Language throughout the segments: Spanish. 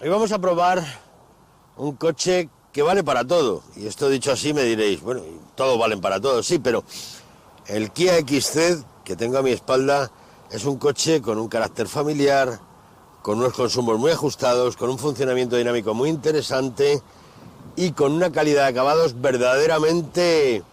Hoy vamos a probar un coche que vale para todo. Y esto dicho así me diréis, bueno, todos valen para todo, sí, pero el Kia XZ que tengo a mi espalda es un coche con un carácter familiar, con unos consumos muy ajustados, con un funcionamiento dinámico muy interesante y con una calidad de acabados verdaderamente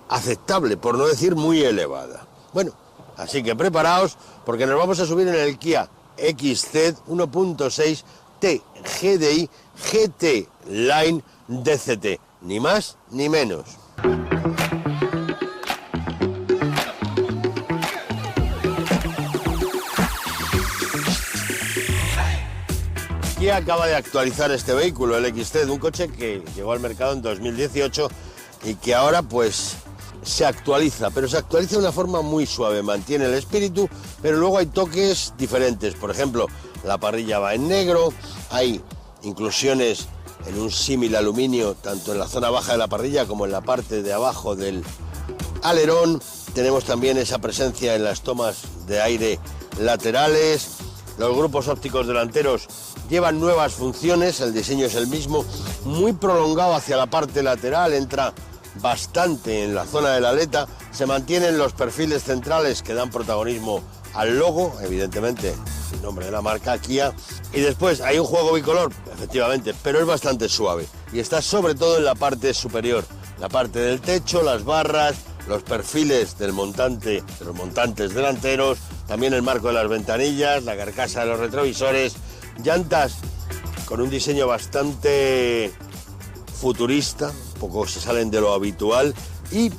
aceptable, por no decir muy elevada. Bueno, así que preparaos porque nos vamos a subir en el Kia XZ 1.6 TGDI GT Line DCT, ni más ni menos. Kia acaba de actualizar este vehículo, el XZ, un coche que llegó al mercado en 2018 y que ahora pues se actualiza, pero se actualiza de una forma muy suave, mantiene el espíritu, pero luego hay toques diferentes. Por ejemplo, la parrilla va en negro, hay inclusiones en un símil aluminio, tanto en la zona baja de la parrilla como en la parte de abajo del alerón. Tenemos también esa presencia en las tomas de aire laterales. Los grupos ópticos delanteros llevan nuevas funciones, el diseño es el mismo, muy prolongado hacia la parte lateral, entra bastante en la zona de la aleta, se mantienen los perfiles centrales que dan protagonismo al logo, evidentemente el nombre de la marca Kia, y después hay un juego bicolor, efectivamente, pero es bastante suave y está sobre todo en la parte superior, la parte del techo, las barras, los perfiles del montante, de los montantes delanteros, también el marco de las ventanillas, la carcasa de los retrovisores, llantas con un diseño bastante futurista, poco se salen de lo habitual, y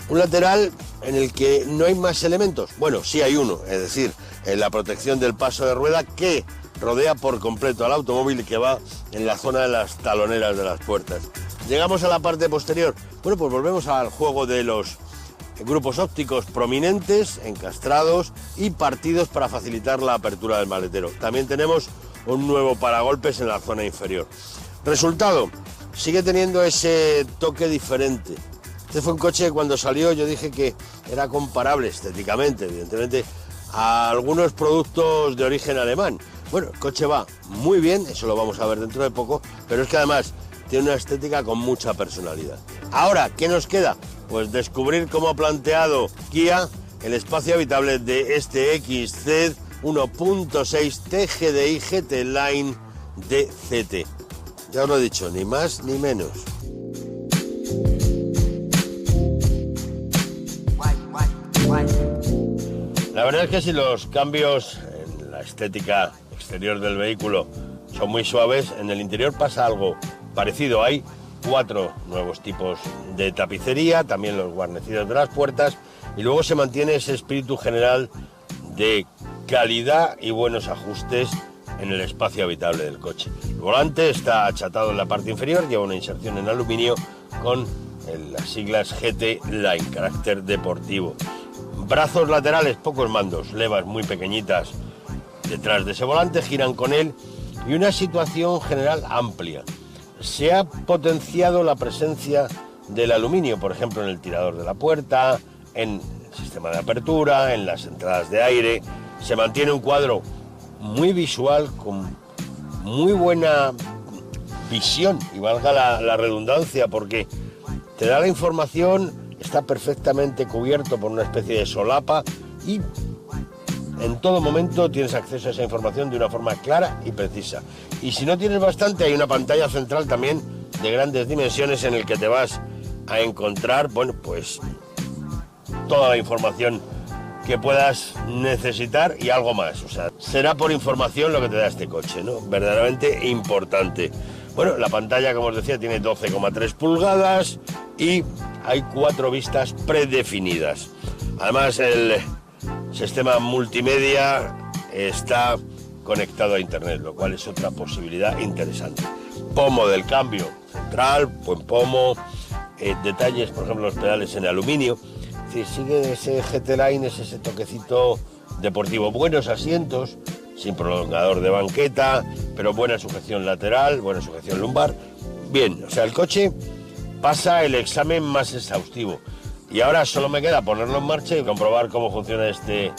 un lateral en el que no hay más elementos. Bueno, sí hay uno, es decir, en la protección del paso de rueda que rodea por completo al automóvil y que va en la zona de las taloneras de las puertas. Llegamos a la parte posterior. Bueno, pues volvemos al juego de los grupos ópticos prominentes, encastrados y partidos para facilitar la apertura del maletero. También tenemos un nuevo paragolpes en la zona inferior. Resultado, sigue teniendo ese toque diferente. Este fue un coche que cuando salió yo dije que era comparable estéticamente, evidentemente, a algunos productos de origen alemán. Bueno, el coche va muy bien, eso lo vamos a ver dentro de poco, pero es que además tiene una estética con mucha personalidad. Ahora, ¿qué nos queda? Pues descubrir cómo ha planteado Kia el espacio habitable de este XZ 1.6 TGDI GT Line DCT. Ya os lo he dicho, ni más ni menos. La verdad es que si los cambios en la estética exterior del vehículo son muy suaves, en el interior pasa algo parecido. Hay 4 nuevos tipos de tapicería, también los guarnecidos de las puertas, y luego se mantiene ese espíritu general de calidad y buenos ajustes en el espacio habitable del coche. El volante está achatado en la parte inferior, lleva una inserción en aluminio con las siglas GT Line, carácter deportivo. Brazos laterales, pocos mandos, levas muy pequeñitas detrás de ese volante, giran con él, y una situación general amplia. Se ha potenciado la presencia del aluminio, por ejemplo, en el tirador de la puerta, en el sistema de apertura, en las entradas de aire. Se mantiene un cuadro muy visual, con muy buena visión, y valga la redundancia, porque te da la información, está perfectamente cubierto por una especie de solapa y en todo momento tienes acceso a esa información de una forma clara y precisa. Y si no tienes bastante, hay una pantalla central también de grandes dimensiones en el que te vas a encontrar, bueno, pues toda la información que puedas necesitar y algo más. O sea, será por información lo que te da este coche, ¿no? Verdaderamente importante. Bueno, la pantalla, como os decía, tiene 12,3 pulgadas y hay 4 vistas predefinidas. Además, el sistema multimedia está conectado a internet, lo cual es otra posibilidad interesante. Pomo del cambio central, buen pomo, detalles, por ejemplo, los pedales en aluminio. Es decir, sigue ese GT Line, es ese toquecito deportivo. Buenos asientos, sin prolongador de banqueta, pero buena sujeción lateral, buena sujeción lumbar. Bien, o sea, el coche pasa el examen más exhaustivo. Y ahora solo me queda ponerlo en marcha y comprobar cómo funciona este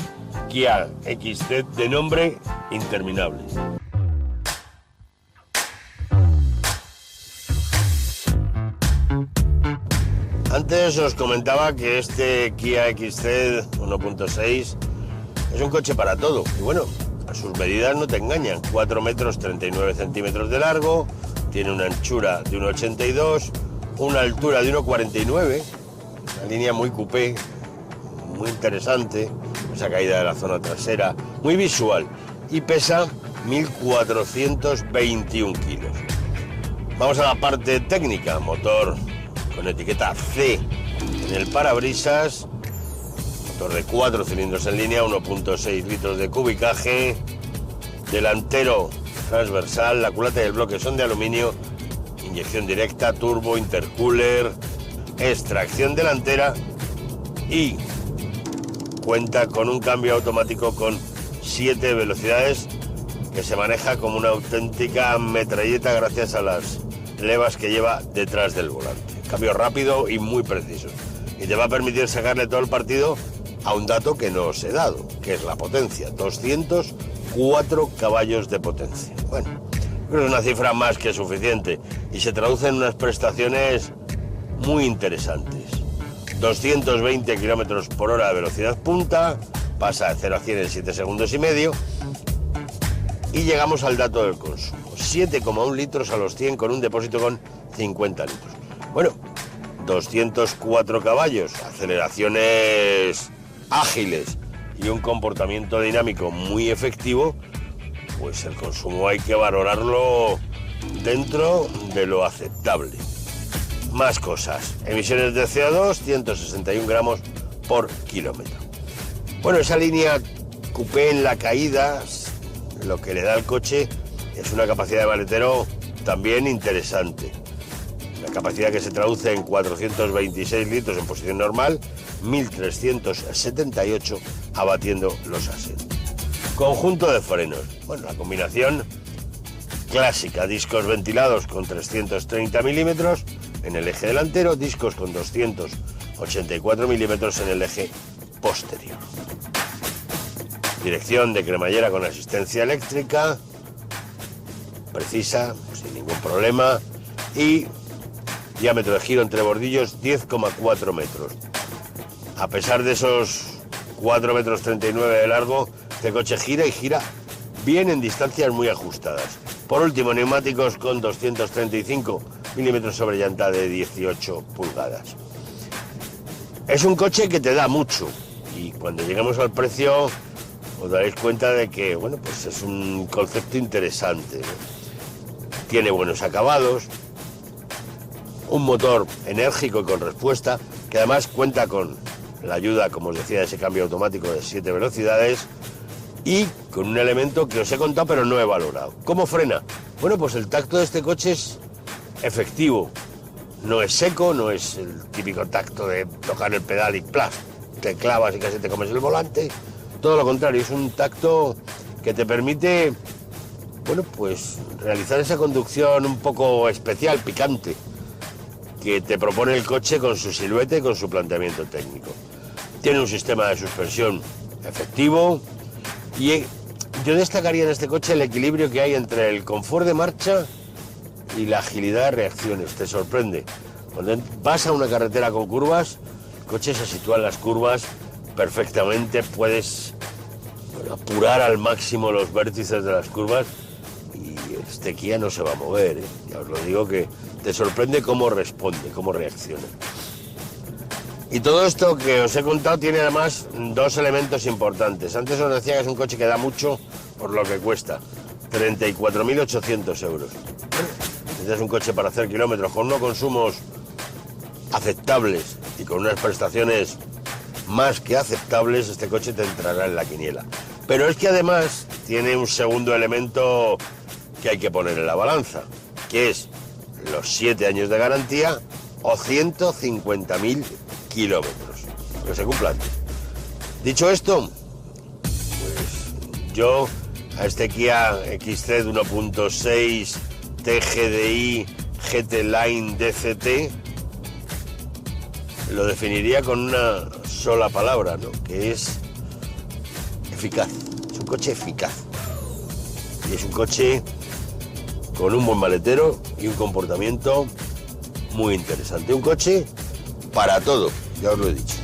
Kia XZ de nombre interminable. Antes os comentaba que este Kia XC 1.6 es un coche para todo. Y bueno, sus medidas no te engañan. 4 metros 39 centímetros de largo, tiene una anchura de 1,82, una altura de 1,49, una línea muy coupé, muy interesante, esa caída de la zona trasera, muy visual, y pesa 1.421 kilos. Vamos a la parte técnica. Motor con etiqueta C en el parabrisas, motor de 4 cilindros en línea, 1,6 litros de cubicaje, delantero transversal, la culata y el bloque son de aluminio, inyección directa, turbo, intercooler, extracción delantera y cuenta con un cambio automático con 7 velocidades que se maneja como una auténtica metralleta gracias a las levas que lleva detrás del volante. Cambio rápido y muy preciso. Y te va a permitir sacarle todo el partido a un dato que no os he dado, que es la potencia. 204 caballos de potencia. Bueno, creo que es una cifra más que suficiente y se traduce en unas prestaciones muy interesantes. 220 kilómetros por hora de velocidad punta, pasa de 0 a 100 en 7 segundos y medio. Y llegamos al dato del consumo. 7,1 litros a los 100 con un depósito con 50 litros. Bueno, 204 caballos, aceleraciones ágiles y un comportamiento dinámico muy efectivo, pues el consumo hay que valorarlo dentro de lo aceptable. Más cosas. Emisiones de CO2, 161 gramos por kilómetro. Bueno, esa línea coupé en la caída, lo que le da al coche es una capacidad de maletero también interesante. Una capacidad que se traduce en 426 litros en posición normal, 1.378 abatiendo los asientos. Conjunto de frenos. Bueno, la combinación clásica, discos ventilados con 330 milímetros en el eje delantero, discos con 284 milímetros en el eje posterior. Dirección de cremallera con asistencia eléctrica, precisa, sin ningún problema, y diámetro de giro entre bordillos 10,4 metros. A pesar de esos 4 metros 39 de largo, este coche gira y gira bien en distancias muy ajustadas. Por último, neumáticos con 235 milímetros sobre llanta de 18 pulgadas. Es un coche que te da mucho y cuando lleguemos al precio os daréis cuenta de que, bueno, pues es un concepto interesante, ¿no? Tiene buenos acabados, un motor enérgico y con respuesta, que además cuenta con la ayuda, como os decía, de ese cambio automático de 7 velocidades y con un elemento que os he contado pero no he valorado. ¿Cómo frena? Bueno, pues el tacto de este coche es efectivo, no es seco, no es el típico tacto de tocar el pedal y ¡plas!, te clavas y casi te comes el volante. Todo lo contrario, es un tacto que te permite, bueno, pues realizar esa conducción un poco especial, picante, que te propone el coche con su silueta y con su planteamiento técnico. Tiene un sistema de suspensión efectivo y yo destacaría en este coche el equilibrio que hay entre el confort de marcha y la agilidad de reacciones. Te sorprende. Cuando vas a una carretera con curvas, el coche se sitúa en las curvas perfectamente, puedes, bueno, apurar al máximo los vértices de las curvas y este Kia no se va a mover, ¿eh? Ya os lo digo, que te sorprende cómo responde, cómo reacciona. Y todo esto que os he contado tiene además dos elementos importantes. Antes os decía que es un coche que da mucho por lo que cuesta, 34.800 euros. Este es un coche para hacer kilómetros con unos consumos aceptables y con unas prestaciones más que aceptables. Este coche te entrará en la quiniela. Pero es que además tiene un segundo elemento que hay que poner en la balanza, que es los 7 años de garantía o 150.000 kilómetros, que se cumplan. Dicho esto, pues yo a este Kia XC de 1.6 TGDI GT Line DCT lo definiría con una sola palabra, ¿no?, que es eficaz. Es un coche eficaz y es un coche con un buen maletero y un comportamiento muy interesante. Un coche para todo, ya os lo he dicho.